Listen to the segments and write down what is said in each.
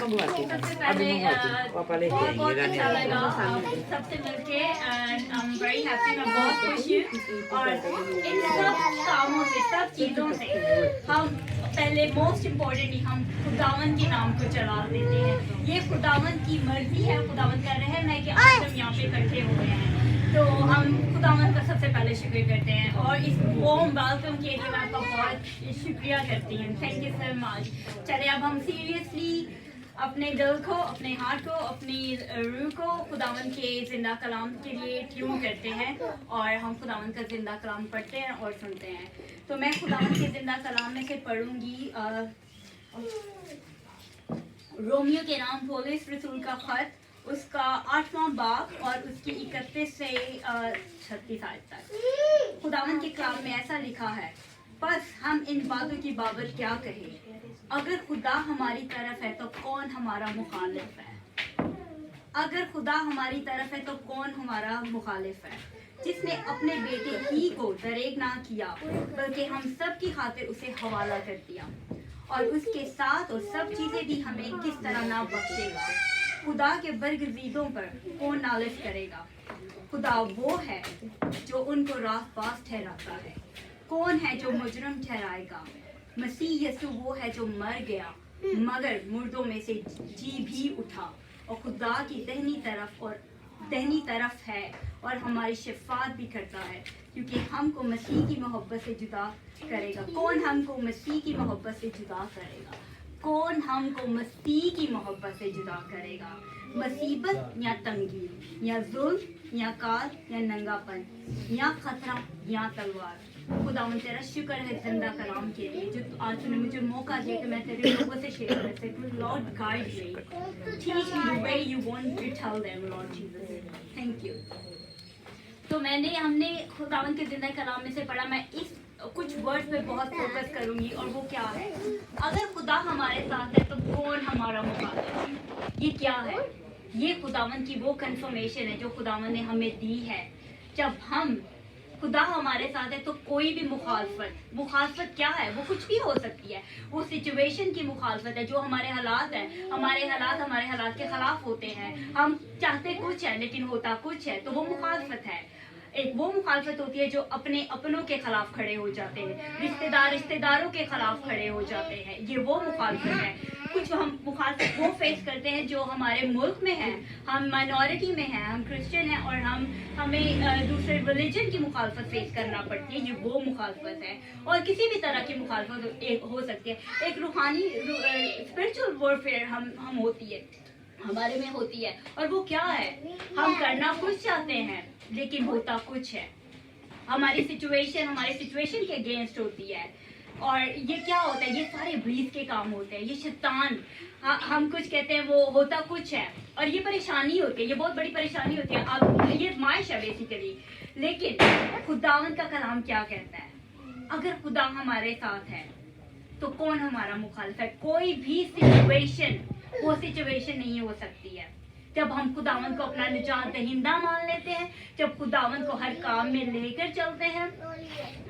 सबसे पहले बहुत बहुत अच्छा लगा सबसे मिलके and I am very happy, मैं बहुत खुश हूँ। और इन सब कामों से, सब चीज़ों से हम पहले मोस्ट इम्पोर्टेंटली हम खुदावन के नाम को चला देते हैं। ये खुदावन की मर्जी है, खुदावन का रहम है कि आज हम यहाँ पे इकट्ठे हुए हैं, तो हम खुदावन का सबसे पहले शुक्र करते हैं। और इस वार्म वेलकम के लिए मैं आपका बहुत शुक्रिया करती हूँ। Thank you so much. चले अब हम सीरियसली अपने दिल को, अपने हार्ट को, अपनी रूह को खुदावन के जिंदा कलाम के लिए ट्यून करते हैं और हम खुदावन का जिंदा कलाम पढ़ते हैं और सुनते हैं। तो मैं खुदावन के जिंदा कलाम में से पढ़ूंगी रोमियो के नाम पौलुस रसूल का खत, उसका 8वां बाब और उसकी 31 से 36 आयत तक। खुदावन के कलाम में ऐसा लिखा है, बस हम इन बातों की बाबत क्या कहें, अगर खुदा हमारी तरफ है तो कौन हमारा मुखालिफ है। अगर खुदा हमारी तरफ है तो कौन हमारा मुखालिफ है। जिसने अपने बेटे ही को दरेग ना किया बल्कि हम सब की खातिर उसे हवाला कर दिया और उसके साथ और सब चीजें भी हमें किस तरह ना बख्शेगा। खुदा के बरगज़ीदों पर कौन नालिश करेगा। खुदा वो है जो उनको रास्तबाज ठहराता है, कौन है जो मुजरम ठहराएगा। मसीह यीशु वो है जो मर गया मगर मुर्दों में से जी भी उठा और खुदा की दहनी तरफ है और हमारी शिफात भी करता है, क्योंकि हमको मसीह की मोहब्बत से जुदा करेगा। कौन हमको मसीह की मोहब्बत से जुदा करेगा। कौन हमको मसीह की मोहब्बत से जुदा करेगा। मुसीबत या तंगी या जुल्म या काल या नंगापन या खतरा या तलवार। खुदावन तेरा शुक्र है जिंदा कलाम के लिए जो आज तूने मुझे मौका दिया कि मैं तेरे लोगों से शेयर कर सकूं। Lord guide me, teach me the way you want to tell them Lord Jesus. Thank you. तो हमने खुदावन के जिंदा कलाम में से पढ़ा। मैं इस कुछ वर्ड्स पे बहुत फोकस करूंगी और वो क्या है, अगर खुदा हमारे साथ है तो कौन हमारा मुखालिफ। ये क्या है? ये खुदावन की वो कंफर्मेशन है जो खुदावन ने हमें दी है। जब हम खुदा हमारे साथ है तो कोई भी मुखालफत क्या है? वो कुछ भी हो सकती है। वो सिचुएशन की मुखालफत है, जो हमारे हालात है, हमारे हालात के खिलाफ होते हैं। हम चाहते कुछ है लेकिन होता कुछ है, तो वो मुखालफत है। एक वो मुखालफत होती है जो अपनों के खिलाफ खड़े हो जाते हैं, रिश्तेदारों के खिलाफ खड़े हो जाते हैं। ये वो मुखालफत है। कुछ हम मुखालफत वो फेस करते हैं जो हमारे मुल्क में है, हम माइनॉरिटी में हैं, हम क्रिश्चियन हैं और हमें दूसरे रिलीजन की मुखालफत फेस करना पड़ती है। ये वो मुखालफत है। और किसी भी तरह की मुखालफत हो सकती है। एक रूहानी स्पिरिचुअल वॉरफेयर हम होती है, हमारे में होती है। और वो क्या है? हम करना कुछ चाहते हैं लेकिन होता कुछ है। हमारी सिचुएशन के अगेंस्ट होती है। और ये क्या होता है? ये सारे इब्लीस के काम होते हैं। ये शैतान, हम कुछ कहते हैं, वो होता कुछ है। और ये परेशानी होती है, ये बहुत बड़ी परेशानी होती है। अब ये माइश है बेसिकली। लेकिन खुदावन का कलाम क्या कहता है? अगर खुदा हमारे साथ है तो कौन हमारा मुखालिफ है। कोई भी सिचुएशन वो सिचुएशन नहीं हो सकती है। जब हम खुदावन को अपना निजात दहिंदा मान लेते हैं, जब खुदावन को हर काम में लेकर चलते हैं,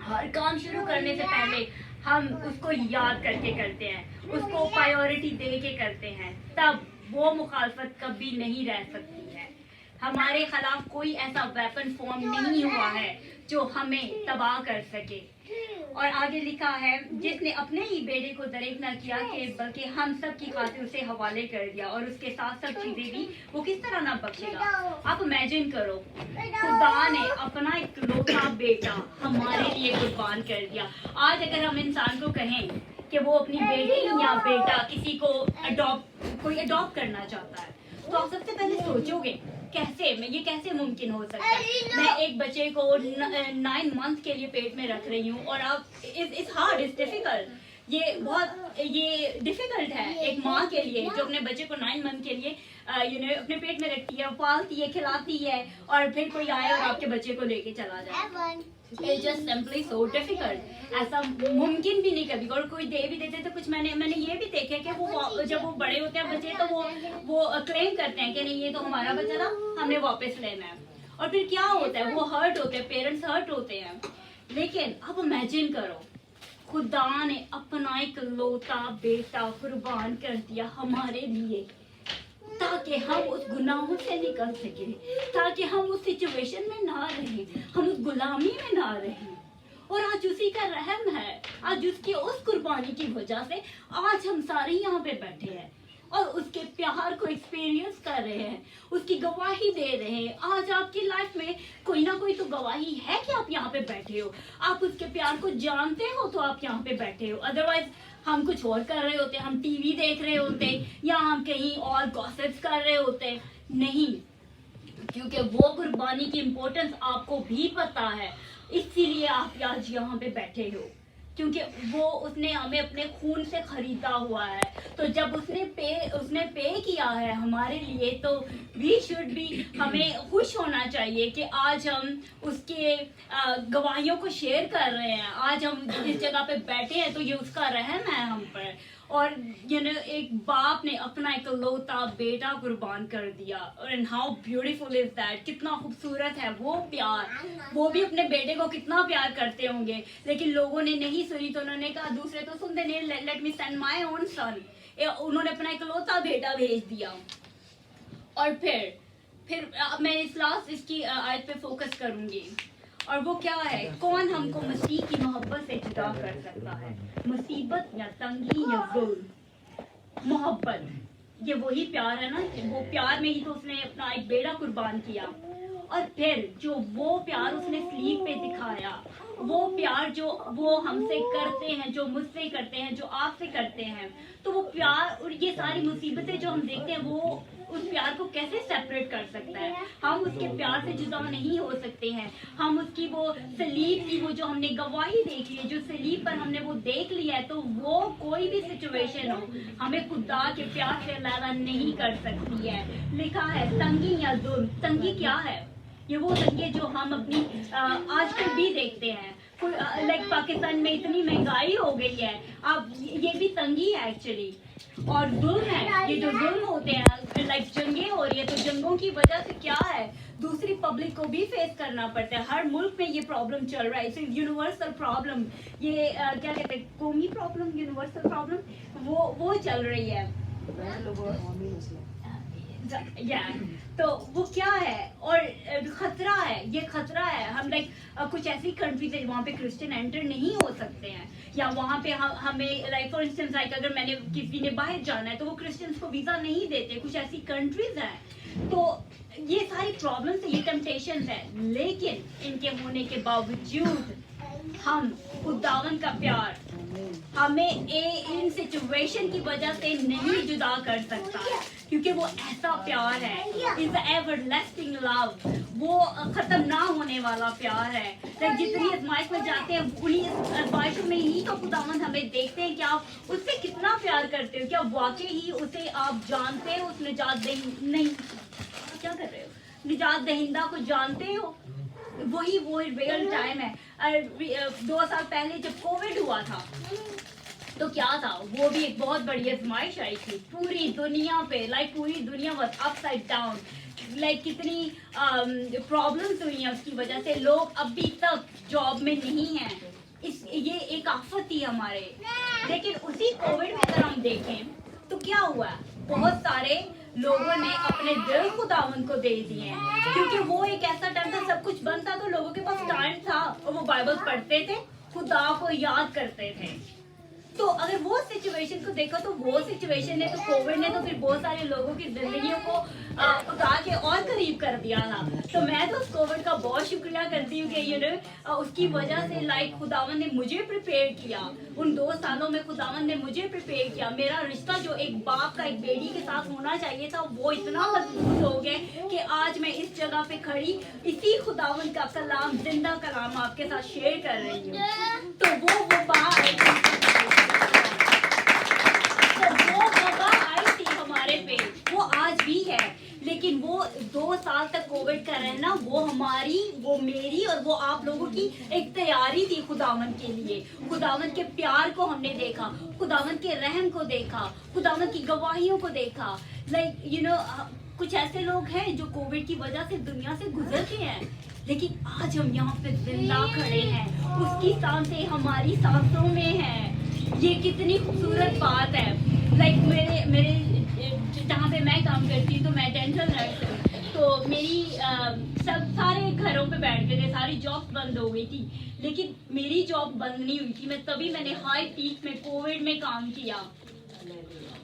हर काम शुरू करने से पहले हम उसको याद करके करते हैं, उसको प्रायोरिटी दे के करते हैं, तब वो मुखालफत कभी नहीं रह सकती है। हमारे खिलाफ कोई ऐसा वेपन फॉर्म नहीं हुआ है जो हमें तबाह कर सके। और आगे लिखा है, जिसने अपने ही बेटे को दरेग न किया कि बल्कि हम सब की खातिर उसे हवाले कर दिया और उसके साथ सब चीजें भी वो किस तरह ना बख्शेगा। आप इमेजिन करो, खुदा ने अपना इकलौता बेटा हमारे लिए कुर्बान कर दिया। आज अगर हम इंसान को कहें कि वो अपनी बेटी या बेटा किसी को कोई अडॉप्ट करना चाहता है, तो आप सबसे पहले सोचोगे ये कैसे मुमकिन हो सकता है। मैं एक बच्चे को 9 मंथ के लिए पेट में रख रही हूँ और अब इट्स हार्ड, इट्स डिफिकल्ट। ये डिफिकल्ट है एक माँ के लिए जो अपने बच्चे को 9 मंथ के लिए अपने पेट में रखती है, पालती है, खिलाती है और फिर कोई आए और आपके बच्चे को लेके चला जाए। It's just simply so difficult। ऐसा मुमकिन भी नहीं कभी। और कोई दे भी देते तो कुछ मैंने ये भी देखा कि वो जब वो बड़े होते हैं बच्चे तो वो क्लेम करते हैं कि नहीं ये तो हमारा बच्चा था, हमने वापस लेना है। और फिर क्या होता है? वो हर्ट होते हैं, पेरेंट्स हर्ट होते हैं। लेकिन अब इमेजिन करो खुदा ने अपना इकलौता बेटा कुर्बान कर दिया हमारे लिए, ताकि हम उस गुनाहों से निकल सके, ताकि हम उस सिचुएशन में ना रहें, हम उस गुलामी में ना रहें। और आज उसी का रहम है, आज उसकी उस कुर्बानी की वजह से आज हम सारे यहाँ पे बैठे हैं और उसके प्यार को एक्सपीरियंस कर रहे हैं, उसकी गवाही दे रहे हैं। आज आपकी लाइफ में कोई ना कोई तो गवाही है कि आप यहाँ पे बैठे हो, आप उसके प्यार को जानते हो तो आप यहाँ पे बैठे हो। अदरवाइज हम कुछ और कर रहे होते, हम टीवी देख रहे होते या हम कहीं और गॉसिप्स कर रहे होते। नहीं, क्योंकि वो कुर्बानी की इम्पोर्टेंस आपको भी पता है, इसीलिए आप आज यहाँ पे बैठे हो, क्योंकि वो उसने हमें अपने खून से खरीदा हुआ है। तो जब उसने पे किया है हमारे लिए, तो वी शुड बी, हमें खुश होना चाहिए कि आज हम उसके गवाहियों को शेयर कर रहे हैं। आज हम जिस जगह पे बैठे हैं तो ये उसका रहम है हम पर। और एक बाप ने अपना इकलौता बेटा कुर्बान कर दिया। And how beautiful is that, कितना खूबसूरत है वो प्यार। वो भी अपने बेटे को कितना प्यार करते होंगे, लेकिन लोगों ने नहीं सुनी तो उन्होंने कहा, दूसरे तो सुनते नहीं, let me send my own son. उन्होंने अपना इकलौता बेटा भेज दिया। और फिर मैं इसकी आयत पे फोकस करूंगी, और वो क्या है, कौन हमको मसीह की मोहब्बत से जुदा कर सकता है। मुसीबत या तंगी या जुल्म, मोहब्बत, ये वही प्यार है ना। वो प्यार में ही तो उसने अपना एक बेटा कुर्बान किया। और फिर जो वो प्यार उसने स्लीप पे दिखाया, वो प्यार जो वो हमसे करते हैं, जो मुझसे करते हैं, जो आपसे करते हैं, तो वो प्यार और ये सारी मुसीबतें जो हम देखते हैं, वो उस प्यार को कैसे सेपरेट कर सकता है। हम उसके प्यार से जुदा नहीं हो सकते हैं। हम उसकी वो सलीब की वो जो हमने गवाही देखी है, जो सलीब पर हमने वो देख लिया है, तो वो कोई भी सिचुएशन हो हमें खुदा के प्यार से अलग नहीं कर सकती है। लिखा है तंगी या जुल्म। तंगी क्या है? ये वो तंगी जो हम अपनी आजकल भी देखते हैं। लाइक पाकिस्तान में इतनी महंगाई हो गई है, अब ये भी तंगी है एक्चुअली। और जुल्म है, ये जो जुल्म होते हैं, लाइक जंगें हो रही है, तो जंगों की वजह से क्या है, दूसरी पब्लिक को भी फेस करना पड़ता है। हर मुल्क में ये प्रॉब्लम चल रहा है। इसे यूनिवर्सल प्रॉब्लम, ये क्या कहते हैं, कौमी प्रॉब्लम, यूनिवर्सल प्रॉब्लम, वो चल रही है। तो वो क्या है, और खतरा है, ये खतरा है। हम लाइक कुछ ऐसी कंट्रीज है वहाँ पे क्रिश्चियन एंटर नहीं हो सकते हैं, या वहाँ पे हमें लाइक फॉर इंस्टेंस लाइक अगर मैंने किसी ने बाहर जाना है तो वो क्रिश्चियंस को वीजा नहीं देते। कुछ ऐसी कंट्रीज हैं। तो ये सारी प्रॉब्लम्स है, ये टेम्पटेशंस है, लेकिन इनके होने के बावजूद हम खुदावन का प्यार हमें इन सिचुएशन की वजह से नहीं जुदा कर सकता, क्योंकि वो ऐसा प्यार है, इज एवरलास्टिंग लव। वो खत्म ना होने वाला प्यार है। जितनी आजमाइश में जाते हैं, उन्हीं आजमाइशों में ही तो खुदावंद हमें देखते हैं कि आप उससे कितना प्यार करते हो, क्या वाकई ही उसे आप जानते हो, उस निजात नहीं क्या कर रहे हो, निजात दहिंदा को जानते हो। वही वो रियल टाइम है। 2 साल पहले जब कोविड हुआ था तो क्या था, वो भी एक बहुत बड़ी आजमाइश आई थी पूरी दुनिया पे। लाइक पूरी दुनिया वाज अपसाइड डाउन। लाइक कितनी प्रॉब्लम्स हुई हैं उसकी वजह से। लोग अभी तक जॉब में नहीं हैं। ये एक आफत थी हमारे। लेकिन उसी कोविड में अगर हम देखें तो क्या हुआ, बहुत सारे लोगों ने अपने दिल खुदावन को दे दिए हैं, क्योंकि वो एक ऐसा टाइम था, सब कुछ बंद था, तो लोगों के पास टाइम था और वो बाइबल पढ़ते थे, खुदा को याद करते थे। तो अगर वो सिचुएशन को देखो तो वो सिचुएशन ने तो कोविड ने तो फिर बहुत सारे लोगों की जिंदगियों को खुदा के और करीब कर दिया था। तो मैं तो उस कोविड का बहुत शुक्रिया करती हूँ कि उसकी वजह से लाइक खुदावन ने मुझे प्रिपेयर किया। उन 2 सालों में खुदावन ने मुझे प्रिपेयर किया। मेरा रिश्ता जो एक बाप का एक बेटी के साथ होना चाहिए था, वो इतना मजबूत हो गया कि आज मैं इस जगह पे खड़ी इसी खुदावन का कलाम, जिंदा कलाम आपके साथ शेयर कर रही हूँ। तो वो बात आई थी हमारे पे, वो आज भी है। लेकिन वो 2 साल तक कोविड का रहना, वो हमारी, वो मेरी और वो आप लोगों की एक तैयारी थी खुदावन के लिए। खुदावन के प्यार को हमने देखा, खुदावन के रहम को देखा, खुदावन की गवाहियों को देखा। लाइक कुछ ऐसे लोग हैं जो कोविड की वजह से दुनिया से गुजर गए हैं, लेकिन आज हम यहाँ पे जिंदा खड़े हैं, उसकी सांसें हमारी सांसों में हैं। ये कितनी खूबसूरत बात है। लाइक मेरे जहाँ पे मैं काम करती हूँ तो मैं डेंटल नर्स हूँ, तो मेरी सब सारे घरों पे बैठ गए थे, सारी जॉब बंद हो गई थी, लेकिन मेरी जॉब बंद नहीं हुई थी। तभी मैंने हाई पीक में कोविड में काम किया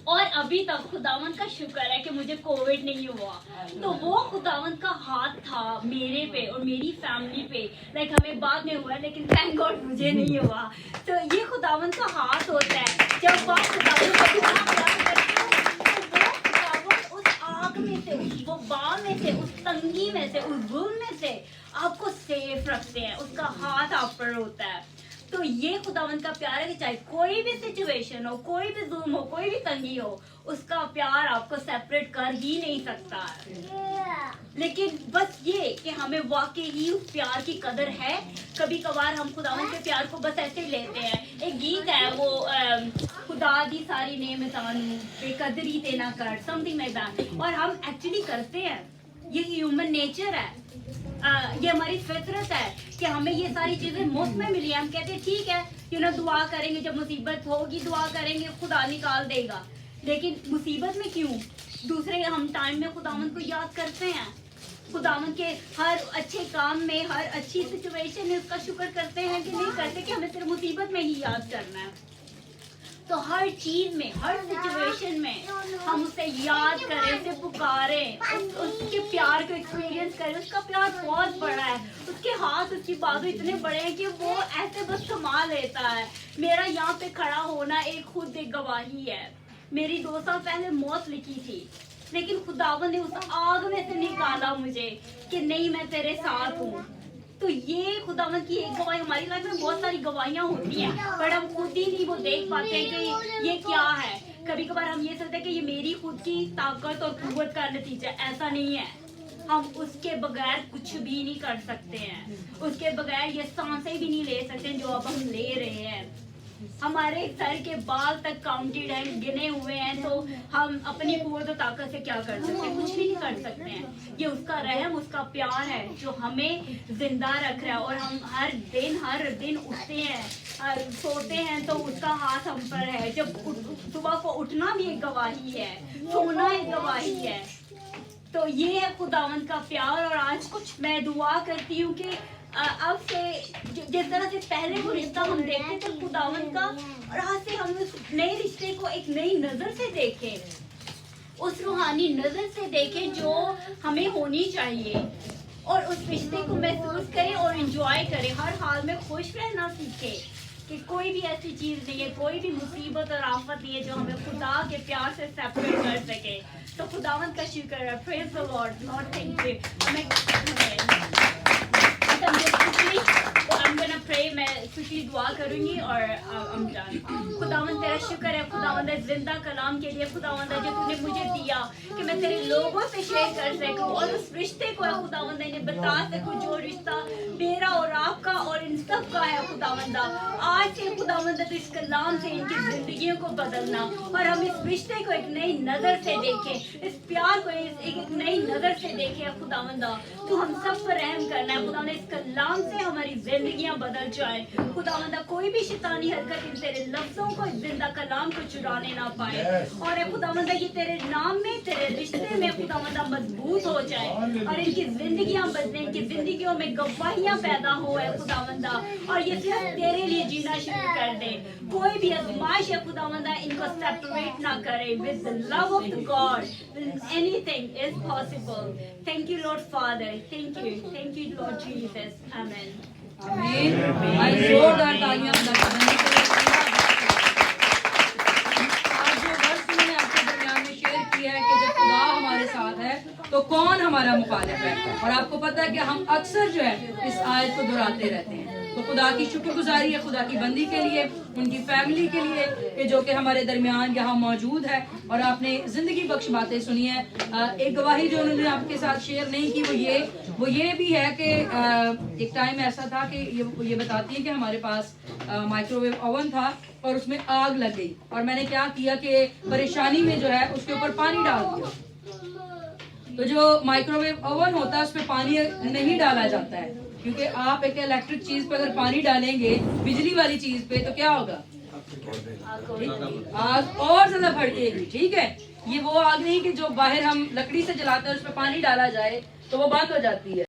और अभी तक खुदावन का शुक्र है कि मुझे कोविड नहीं हुआ। तो वो खुदावन का हाथ था मेरे पे और मेरी फैमिली पे। लाइक हमें बाद में हुआ, लेकिन थैंक गॉड मुझे नहीं हुआ। तो ये खुदावन का हाथ होता है। जब आप खुदावन को प्यार करते हो तो वो खुदावन उस आग में से, उस वबा में से, उस तंगी में से, उस जुल्म में से आपको सेफ रखते हैं। उसका हाथ आप पर होता है। तो ये खुदावंद का प्यार है कि चाहे कोई भी सिचुएशन हो, कोई भी जुल्म हो, कोई भी तंगी हो, उसका प्यार आपको सेपरेट कर ही नहीं सकता। लेकिन बस ये कि हमें वाकई ही उस प्यार की कदर है। कभी कभार हम खुदावंद के प्यार को बस ऐसे ही लेते हैं। एक गीत है वो खुदा दी सारी नेम सानू बेकदरी ते ना कर, समथिंग लाइक दैट, और हम एक्चुअली करते हैं। ये ह्यूमन नेचर है, ये हमारी फितरत है कि हमें ये सारी चीजें मुफ्त में मिली है। हम कहते हैं ठीक है, दुआ करेंगे, जब मुसीबत होगी दुआ करेंगे, खुदा निकाल देगा। लेकिन मुसीबत में क्यों दूसरे हम टाइम में खुदावंद को याद करते हैं। खुदावंद के हर अच्छे काम में, हर अच्छी सिचुएशन में उसका शुक्र करते हैं कि नहीं करते कि हमें सिर्फ मुसीबत में ही याद करना है। तो हर चीज में, हर सिचुएशन में हम उसे याद करें, उसे पुकारें, उसके प्यार को एक्सपीरियंस करें। उसका प्यार बहुत बड़ा है, उसके हाथ, उसकी बाजू इतने बड़े हैं कि वो ऐसे बस संभाल लेता है। मेरा यहाँ पे खड़ा होना खुद एक गवाही है। मेरी 2 साल पहले मौत लिखी थी, लेकिन खुदावन ने उस आग में से निकाला मुझे कि नहीं, मैं तेरे साथ हूँ। तो ये खुदावन की एक गवाही। हमारी लाइफ में बहुत सारी गवाहियां होती हैं, पर हम खुद ही नहीं वो देख पाते हैं कि ये क्या है। कभी कभार हम ये सोचते हैं कि ये मेरी खुद की ताकत और कुव्वत का नतीजा। ऐसा नहीं है। हम उसके बगैर कुछ भी नहीं कर सकते हैं। उसके बगैर ये सांसें भी नहीं ले सकते जो अब हम ले रहे हैं। हमारे सर के बाल तक काउंटेड हैं, गिने हुए हैं, तो हम अपनी कुव्वत और ताकत से क्या कर सकते हैं? कुछ भी नहीं कर सकते हैं। ये उसका रहम, उसका प्यार है जो हमें जिंदा रख रहा है। और हम हर दिन उठते हैं, सोते हैं, तो उसका हाथ हम पर है। जब सुबह को उठना भी एक गवाही है, सोना एक गवाही है। तो ये है खुदावंद का प्यार। और आज मैं दुआ करती हूँ कि अब से जिस तरह से पहले वो रिश्ता हम देखते थे खुदावंद का, और आज से हम उस नए रिश्ते को एक नई नजर से देखें, उस रूहानी नजर से देखें जो हमें होनी चाहिए, और उस रिश्ते को महसूस करें और एंजॉय करें। हर हाल में खुश रहना सीखें कि कोई भी ऐसी चीज नहीं है, कोई भी मुसीबत और आफत नहीं है जो हमें खुदा के प्यार से सेपरेट कर सके। तो खुदावंद का शुक्र है। Praise the Lord. Lord thank you. मैं खुशी दुआ करूंगी और खुदावंद तेरा शुक्र है। खुदावंद जिंदा कलाम के लिए खुदावंद जो तूने मुझे दिया कि मैं तेरे लोगों से शेयर कर सकूं और उस रिश्ते को खुदावंद ने बता सकूं जो रिश्ता मेरा और आपका और इन सब का है। खुदावंद आज से खुदावंद तो इस कलाम से इनकी जिंदगियों को बदलना, और हम इस रिश्ते को एक नई नजर से देखें, इस प्यार को एक नई नजर से देखें। खुदावंद तू हम सब पर रहम करना है। खुदावंद इस कलाम से हमारी जिंदगियां बदल जाए। खुदावंदा कोई भी शैतानी हरकत इन तेरे लफ्जों को, जिंदा कलाम को चुराने ना पाए। और खुदावंदा ये तेरे नाम में, तेरे रिश्ते में खुदावंदा मजबूत हो जाए, और इनकी जिंदगियां बदले, इनकी जिंदगियों में गवाहियां पैदा हो है खुदावंदा, और ये सिर्फ तेरे लिए जीना शुरू कर दे। कोई भी आजमाइश है खुदावंदा इनको सेपरेट ना करे। With the love of God anything is possible. Thank you Lord father, thank you Lord Jesus. आमीन। आमीन। आज जोरदार तालियां बजाने के लिए। आज जो वर्स मैंने आपके दरमियान में शेयर किया है कि जब खुदा हमारे साथ है तो कौन हमारा मुखालिफ है। और आपको पता है कि हम अक्सर जो है इस आयत को दोहराते रहते हैं। तो खुदा की शुक्रगुजारी है खुदा की बंदी के लिए, उनकी फैमिली के लिए कि जो कि हमारे दरमियान यहाँ मौजूद है और आपने जिंदगी बख्श बातें सुनी है। एक गवाही जो उन्होंने आपके साथ शेयर नहीं की वो ये भी है कि एक टाइम ऐसा था कि ये बताती है कि हमारे पास माइक्रोवेव ओवन था और उसमें आग लग गई, और मैंने क्या किया कि परेशानी में जो है उसके ऊपर पानी डाल दिया। तो जो माइक्रोवेव ओवन होता है उसमें पानी नहीं डाला जाता है, क्योंकि आप एक इलेक्ट्रिक चीज पे अगर पानी डालेंगे, बिजली वाली चीज पे, तो क्या होगा? आग और ज्यादा भड़केगी। ठीक है, ये वो आग नहीं कि जो बाहर हम लकड़ी से जलाते हैं उसमें पानी डाला जाए तो वो बंद हो जाती है।